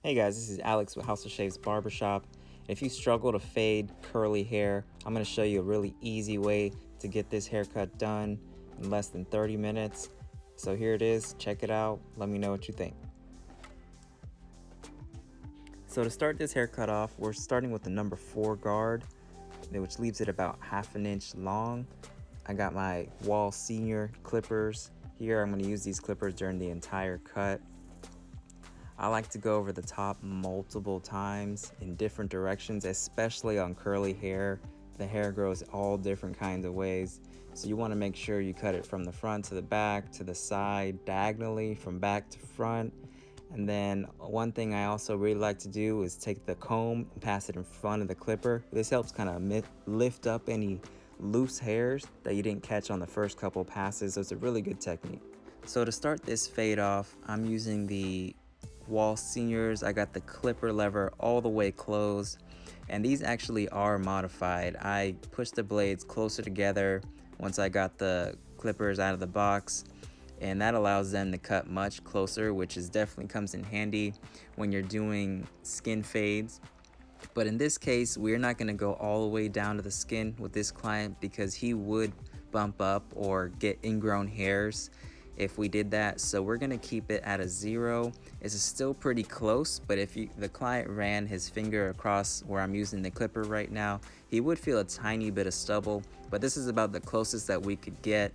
Hey guys, this is Alex with House of Shaves Barbershop. If you struggle to fade curly hair, I'm going to show you a really easy way to get this haircut done in less than 30 minutes. So here it is, check it out, let me know what you think. So to start this haircut off, we're starting with the number 4 guard, which leaves it about ½ inch long. I got my Wahl Senior Clippers here. I'm going to use these clippers during the entire cut. I like to go over the top multiple times in different directions, especially on curly hair. The hair grows all different kinds of ways, so you want to make sure you cut it from the front to the back, to the side, diagonally, from back to front. And then one thing I also really like to do is take the comb and pass it in front of the clipper. This helps kind of lift up any loose hairs that you didn't catch on the first couple passes, so it's a really good technique. So to start this fade off, I'm using the Wahl Seniors. I got the clipper lever all the way closed, and these actually are modified. I pushed the blades closer together once I got the clippers out of the box, and that allows them to cut much closer, which is definitely comes in handy when you're doing skin fades. But in this case, we're not going to go all the way down to the skin with this client because he would bump up or get ingrown hairs if we did that. So we're gonna keep it at a 0. It's still pretty close, but if the client ran his finger across where I'm using the clipper right now, he would feel a tiny bit of stubble, but this is about the closest that we could get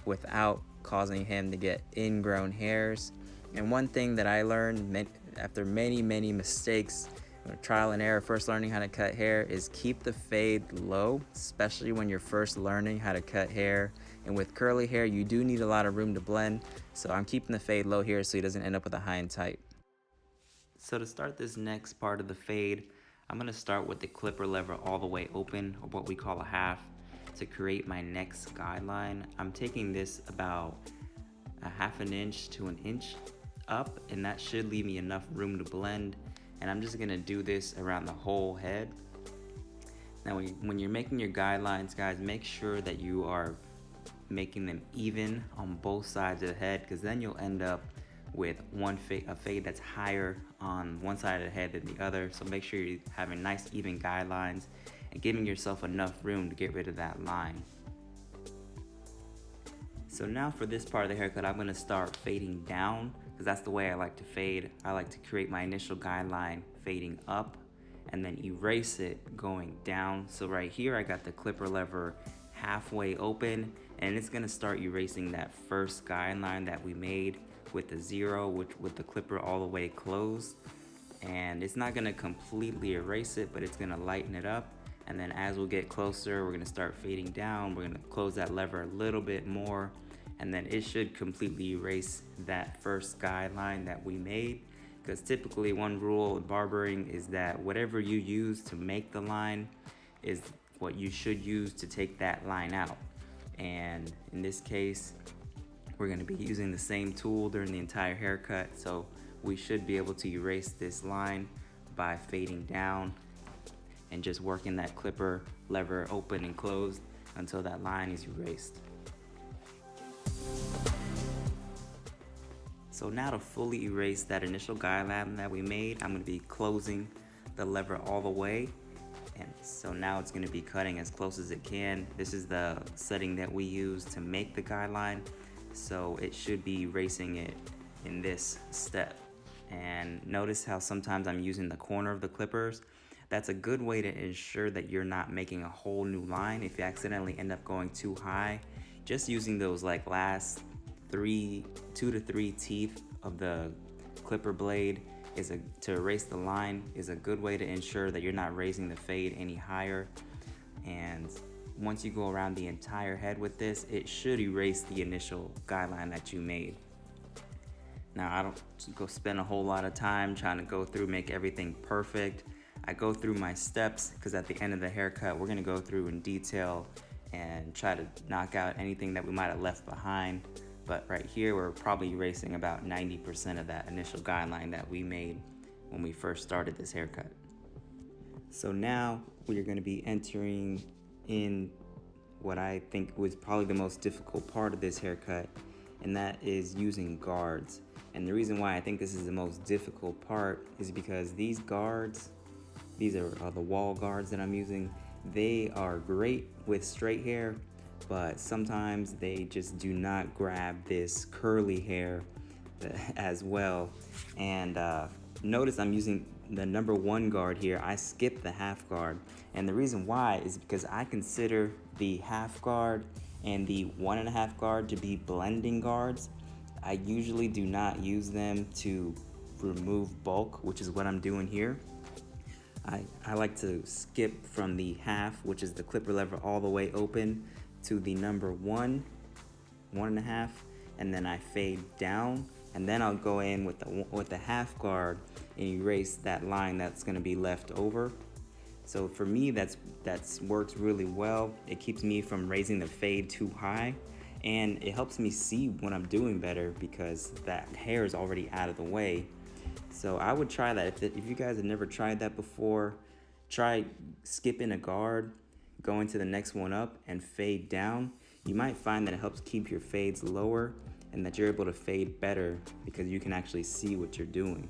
without causing him to get ingrown hairs. And one thing that I learned after many mistakes, trial and error, first learning how to cut hair, is keep the fade low, especially when you're first learning how to cut hair. And with curly hair, you do need a lot of room to blend, so I'm keeping the fade low here so he doesn't end up with a high and tight. So to start this next part of the fade, I'm going to start with the clipper lever all the way open, or what we call a half, to create my next guideline. I'm taking this about a ½ inch to 1 inch up, and that should leave me enough room to blend. And I'm just gonna do this around the whole head. Now when you're making your guidelines, guys, make sure that you are making them even on both sides of the head, because then you'll end up with a fade that's higher on one side of the head than the other. So make sure you're having nice even guidelines and giving yourself enough room to get rid of that line. So now for this part of the haircut, I'm gonna start fading down, because that's the way I like to fade. I like to create my initial guideline fading up and then erase it going down. So right here, I got the clipper lever halfway open, and it's gonna start erasing that first guideline that we made with the 0, with the clipper all the way closed. And it's not gonna completely erase it, but it's gonna lighten it up. And then as we'll get closer, we're gonna start fading down. We're gonna close that lever a little bit more, and then it should completely erase that first guideline that we made. Because typically one rule in barbering is that whatever you use to make the line is what you should use to take that line out. And in this case, we're gonna be using the same tool during the entire haircut, so we should be able to erase this line by fading down and just working that clipper lever open and closed until that line is erased. So now to fully erase that initial guideline that we made, I'm gonna be closing the lever all the way. And so now it's gonna be cutting as close as it can. This is the setting that we use to make the guideline, so it should be erasing it in this step. And notice how sometimes I'm using the corner of the clippers. That's a good way to ensure that you're not making a whole new line if you accidentally end up going too high. Just using those like last 2 to 3 teeth of the clipper blade to erase the line is a good way to ensure that you're not raising the fade any higher. And once you go around the entire head with this, it should erase the initial guideline that you made. Now I don't go spend a whole lot of time trying to go through, make everything perfect. I go through my steps because at the end of the haircut, we're gonna go through in detail and try to knock out anything that we might have left behind. But right here, we're probably erasing about 90% of that initial guideline that we made when we first started this haircut. So now we are gonna be entering in what I think was probably the most difficult part of this haircut, and that is using guards. And the reason why I think this is the most difficult part is because these guards, these are the wall guards that I'm using, they are great with straight hair, but sometimes they just do not grab this curly hair as well. And notice I'm using the number 1 guard here. I skipped the half guard, and the reason why is because I consider the half guard and the 1.5 guard to be blending guards. I usually do not use them to remove bulk, which is what I'm doing here. I like to skip from the half, which is the clipper lever all the way open, to the number 1, 1.5, and then I fade down, and then I'll go in with the half guard and erase that line that's going to be left over. So for me, that's works really well. It keeps me from raising the fade too high, and it helps me see what I'm doing better because that hair is already out of the way. So I would try that. If you guys have never tried that before, try skipping a guard, going to the next one up, and fade down. You might find that it helps keep your fades lower and that you're able to fade better because you can actually see what you're doing.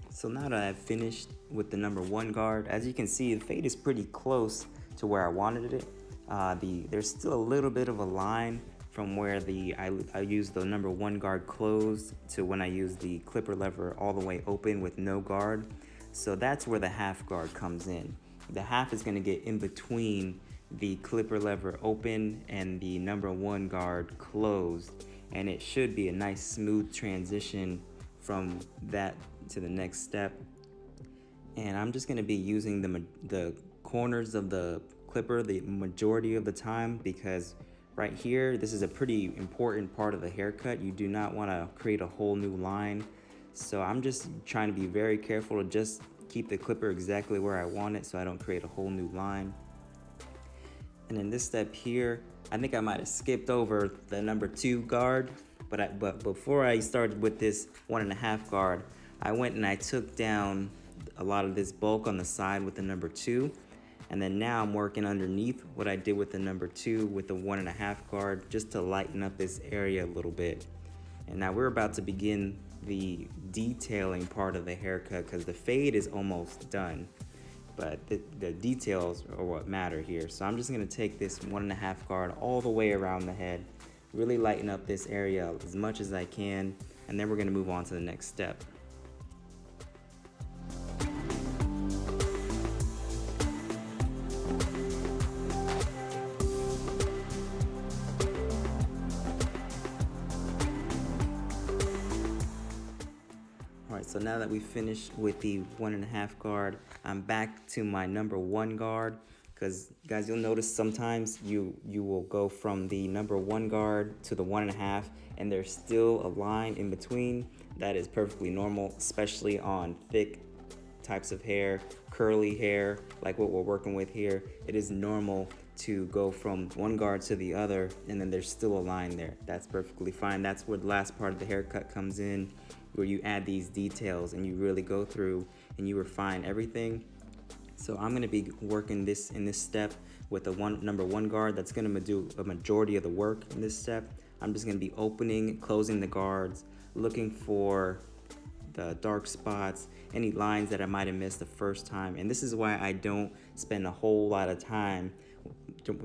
So now that I've finished with the number 1 guard, as you can see, the fade is pretty close to where I wanted it. There's still a little bit of a line from where I used the number 1 guard closed to when I used the clipper lever all the way open with no guard. So that's where the half guard comes in. The half is going to get in between the clipper lever open and the number 1 guard closed, and it should be a nice smooth transition from that to the next step. And I'm just going to be using the corners of the clipper the majority of the time, because right here, this is a pretty important part of the haircut. You do not want to create a whole new line. So I'm just trying to be very careful to just keep the clipper exactly where I want it so I don't create a whole new line. And in this step here, I think I might have skipped over the number 2 guard, but before I started with this 1.5 guard, I went and I took down a lot of this bulk on the side with the number 2. And then now I'm working underneath what I did with the number 2 with the 1.5 guard, just to lighten up this area a little bit. And now we're about to begin the detailing part of the haircut because the fade is almost done, but the details are what matter here. So I'm just gonna take this 1.5 guard all the way around the head, really lighten up this area as much as I can, and then we're gonna move on to the next step. Alright, so now that we finished with the 1.5 guard, I'm back to my number 1 guard, because guys, you'll notice sometimes you will go from the number 1 guard to the 1.5 and there's still a line in between. That is perfectly normal, especially on thick types of hair, curly hair, like what we're working with here. It is normal to go from 1 guard to the other and then there's still a line there. That's perfectly fine. That's where the last part of the haircut comes in, where you add these details and you really go through and you refine everything. So I'm going to be working this in this step with the number 1 guard. That's going to do a majority of the work in this step. I'm just going to be opening, closing the guards, looking for the dark spots, any lines that I might have missed the first time. And this is why I don't spend a whole lot of time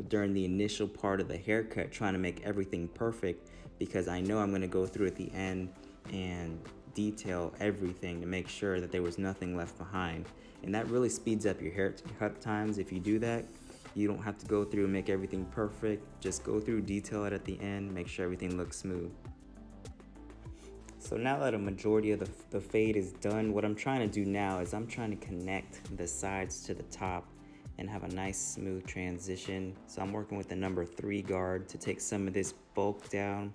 during the initial part of the haircut trying to make everything perfect, because I know I'm going to go through at the end and detail everything to make sure that there was nothing left behind. And that really speeds up your haircut times. If you do that, you don't have to go through and make everything perfect. Just go through, detail it at the end, make sure everything looks smooth. So now that a majority of the fade is done, what I'm trying to do now is I'm trying to connect the sides to the top and have a nice smooth transition. So I'm working with the number 3 guard to take some of this bulk down,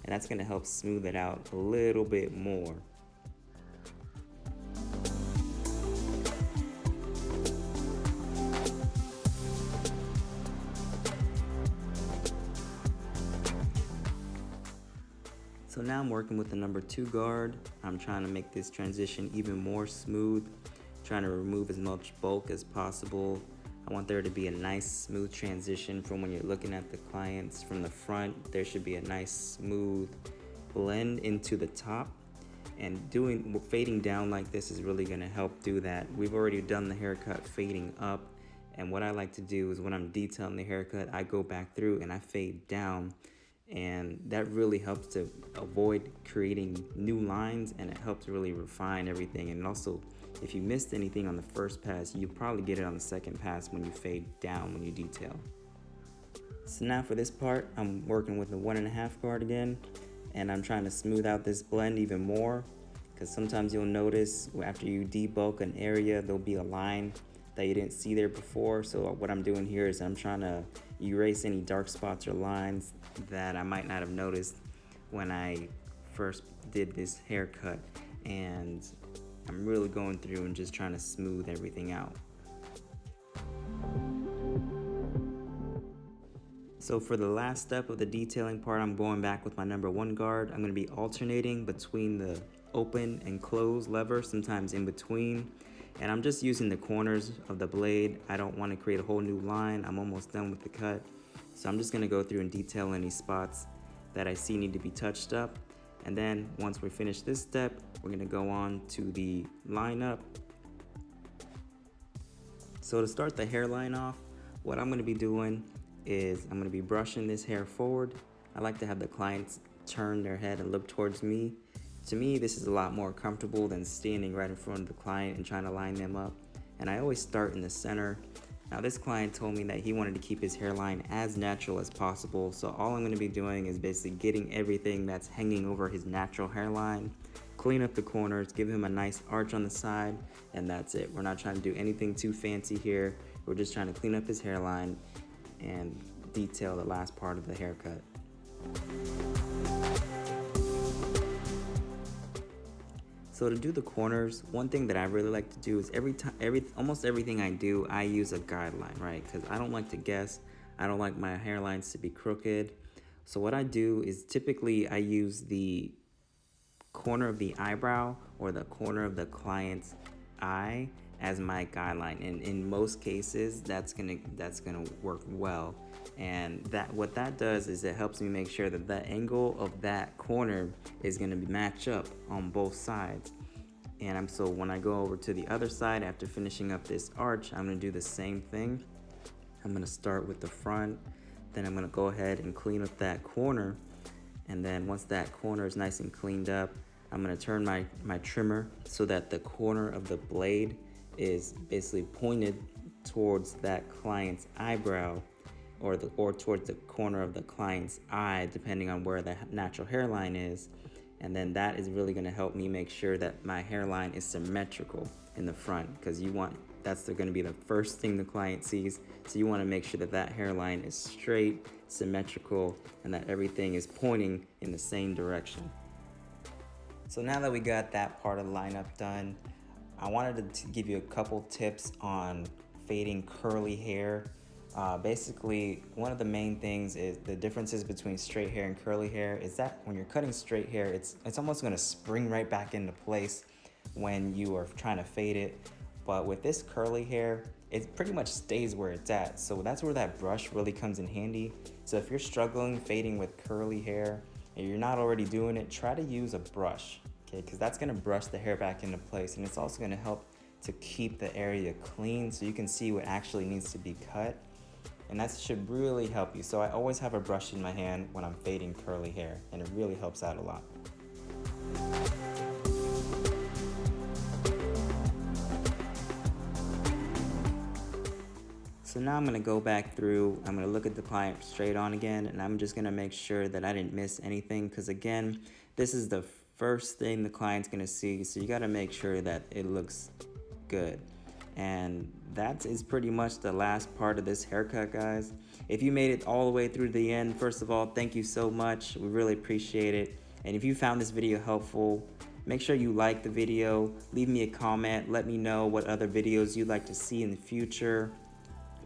and that's going to help smooth it out a little bit more. So now I'm working with the number 2 guard. I'm trying to make this transition even more smooth, trying to remove as much bulk as possible. I want there to be a nice smooth transition from when you're looking at the clients from the front. There should be a nice smooth blend into the top, and fading down like this is really going to help do that. We've already done the haircut fading up, and what I like to do is when I'm detailing the haircut, I go back through and I fade down, and that really helps to avoid creating new lines, and it helps really refine everything. And also, if you missed anything on the first pass, you probably get it on the second pass when you fade down when you detail. So now for this part, I'm working with the 1.5 guard again, and I'm trying to smooth out this blend even more, because sometimes you'll notice after you debulk an area, there'll be a line that you didn't see there before. So what I'm doing here is I'm trying to erase any dark spots or lines that I might not have noticed when I first did this haircut, and I'm really going through and just trying to smooth everything out. So for the last step of the detailing part, I'm going back with my number 1 guard. I'm going to be alternating between the open and close lever, sometimes in between. And I'm just using the corners of the blade. I don't want to create a whole new line. I'm almost done with the cut. So I'm just going to go through and detail any spots that I see need to be touched up. And then once we finish this step, we're going to go on to the lineup. So to start the hairline off, what I'm going to be doing is I'm going to be brushing this hair forward. I like to have the clients turn their head and look towards me. To me, this is a lot more comfortable than standing right in front of the client and trying to line them up. And I always start in the center. Now this client told me that he wanted to keep his hairline as natural as possible. So all I'm going to be doing is basically getting everything that's hanging over his natural hairline, clean up the corners, give him a nice arch on the side, and that's it. We're not trying to do anything too fancy here. We're just trying to clean up his hairline and detail the last part of the haircut. So to do the corners, one thing that I really like to do is almost everything I do, I use a guideline, right? Because I don't like to guess. I don't like my hairlines to be crooked. So what I do is typically I use the corner of the eyebrow or the corner of the client's eye as my guideline, and in most cases that's gonna work well. And what that does is it helps me make sure that the angle of that corner is gonna match up on both sides. And so when I go over to the other side after finishing up this arch, I'm gonna do the same thing. I'm gonna start with the front, then I'm gonna go ahead and clean up that corner, and then once that corner is nice and cleaned up, I'm gonna turn my trimmer so that the corner of the blade is basically pointed towards that client's eyebrow or towards the corner of the client's eye, depending on where the natural hairline is. And then that is really going to help me make sure that my hairline is symmetrical in the front, because that's going to be the first thing the client sees. So you want to make sure that that hairline is straight, symmetrical, and that everything is pointing in the same direction. So now that we got that part of the lineup done, I wanted to give you a couple tips on fading curly hair. Basically, one of the main things is the differences between straight hair and curly hair is that when you're cutting straight hair, it's almost going to spring right back into place when you are trying to fade it. But with this curly hair, it pretty much stays where it's at. So that's where that brush really comes in handy. So if you're struggling fading with curly hair and you're not already doing it, try to use a brush, okay? Because that's going to brush the hair back into place, and it's also going to help to keep the area clean so you can see what actually needs to be cut. And that should really help you. So I always have a brush in my hand when I'm fading curly hair, and it really helps out a lot. So now I'm gonna go back through, I'm gonna look at the client straight on again, and I'm just gonna make sure that I didn't miss anything, because again, this is the first thing the client's gonna see, so you gotta make sure that it looks good. And that is pretty much the last part of this haircut, guys. If you made it all the way through to the end, first of all, thank you so much. We really appreciate it. And if you found this video helpful, make sure you like the video, leave me a comment, let me know what other videos you'd like to see in the future.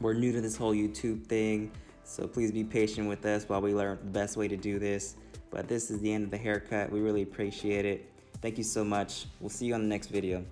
We're new to this whole YouTube thing, so please be patient with us while we learn the best way to do this. But this is the end of the haircut. We really appreciate it. Thank you so much. We'll see you on the next video.